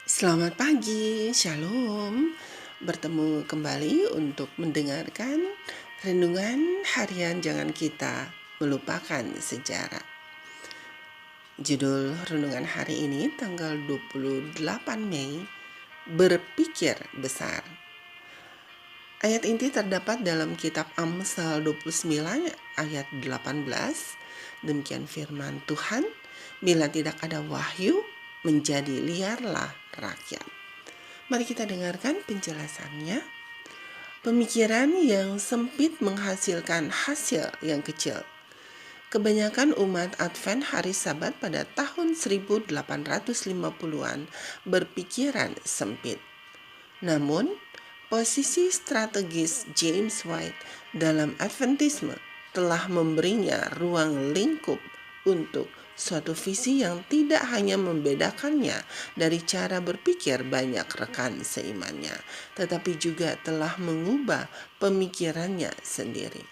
Selamat pagi, Shalom. Bertemu kembali untuk mendengarkan renungan harian Jangan Kita Melupakan Sejarah. Judul renungan hari ini tanggal 28 Mei, Berpikir Besar. Ayat inti terdapat dalam kitab Amsal 29 ayat 18. Demikian firman Tuhan, bila tidak ada wahyu, menjadi liarlah rakyat. Mari kita dengarkan penjelasannya. Pemikiran yang sempit menghasilkan hasil yang kecil. Kebanyakan umat Advent hari Sabat pada tahun 1850-an berpikiran sempit. Namun, posisi strategis James White dalam Adventisme telah memberinya ruang lingkup untuk suatu visi yang tidak hanya membedakannya dari cara berpikir banyak rekan seimannya, tetapi juga telah mengubah pemikirannya sendiri.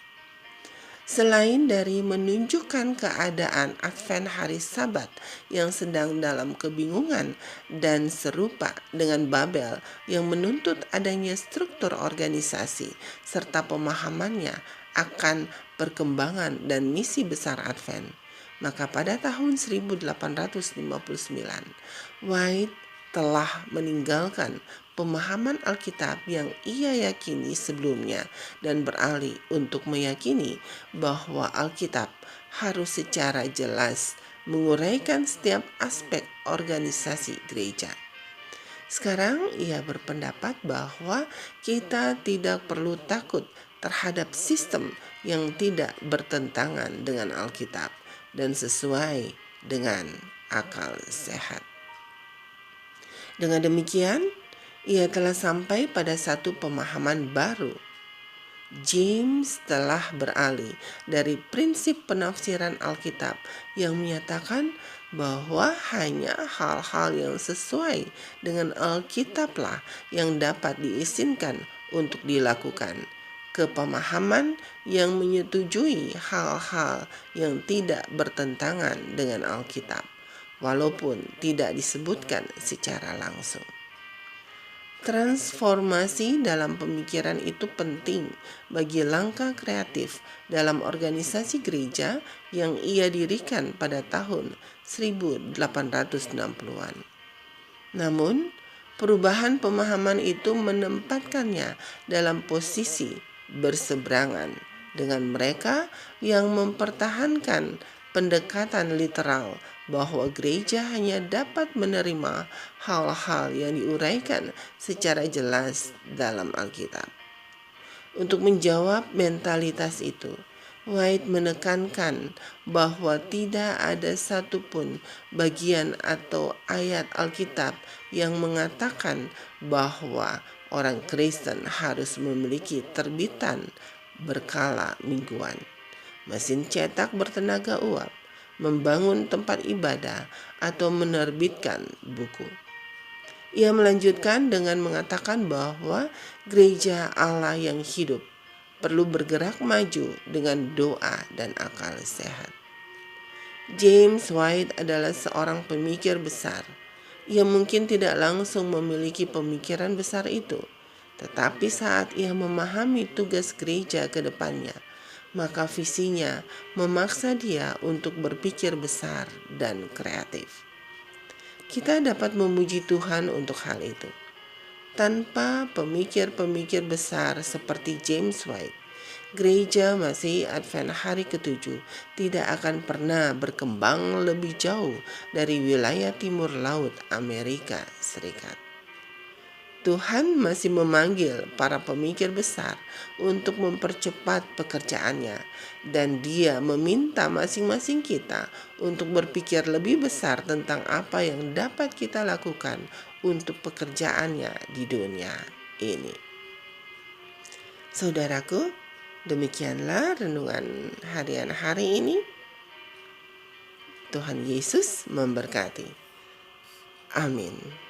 Selain dari menunjukkan keadaan Advent hari Sabat yang sedang dalam kebingungan dan serupa dengan Babel yang menuntut adanya struktur organisasi serta pemahamannya akan perkembangan dan misi besar Advent, maka pada tahun 1859 White telah meninggalkan pemahaman Alkitab yang ia yakini sebelumnya dan beralih untuk meyakini bahwa Alkitab harus secara jelas menguraikan setiap aspek organisasi gereja. Sekarang ia berpendapat bahwa kita tidak perlu takut terhadap sistem yang tidak bertentangan dengan Alkitab dan sesuai dengan akal sehat. Dengan demikian, ia telah sampai pada satu pemahaman baru. James telah beralih dari prinsip penafsiran Alkitab yang menyatakan bahwa hanya hal-hal yang sesuai dengan Alkitablah yang dapat diizinkan untuk dilakukan, ke pemahaman yang menyetujui hal-hal yang tidak bertentangan dengan Alkitab, walaupun tidak disebutkan secara langsung. Transformasi dalam pemikiran itu penting bagi langkah kreatif dalam organisasi gereja yang ia dirikan pada tahun 1860-an. Namun, perubahan pemahaman itu menempatkannya dalam posisi berseberangan dengan mereka yang mempertahankan pendekatan literal bahwa gereja hanya dapat menerima hal-hal yang diuraikan secara jelas dalam Alkitab. Untuk menjawab mentalitas itu, White menekankan bahwa tidak ada satupun bagian atau ayat Alkitab yang mengatakan bahwa orang Kristen harus memiliki terbitan berkala mingguan, mesin cetak bertenaga uap, membangun tempat ibadah, atau menerbitkan buku. Ia melanjutkan dengan mengatakan bahwa gereja Allah yang hidup perlu bergerak maju dengan doa dan akal sehat. James White adalah seorang pemikir besar. Ia mungkin tidak langsung memiliki pemikiran besar itu, tetapi saat ia memahami tugas gereja ke depannya, maka visinya memaksa dia untuk berpikir besar dan kreatif. Kita dapat memuji Tuhan untuk hal itu. Tanpa pemikir-pemikir besar seperti James White, gereja Masih Advent hari ke-7 tidak akan pernah berkembang lebih jauh dari wilayah timur laut Amerika Serikat. Tuhan masih memanggil para pemikir besar untuk mempercepat pekerjaannya, dan Dia meminta masing-masing kita untuk berpikir lebih besar tentang apa yang dapat kita lakukan untuk pekerjaannya di dunia ini. Saudaraku, demikianlah renungan harian hari ini. Tuhan Yesus memberkati. Amin.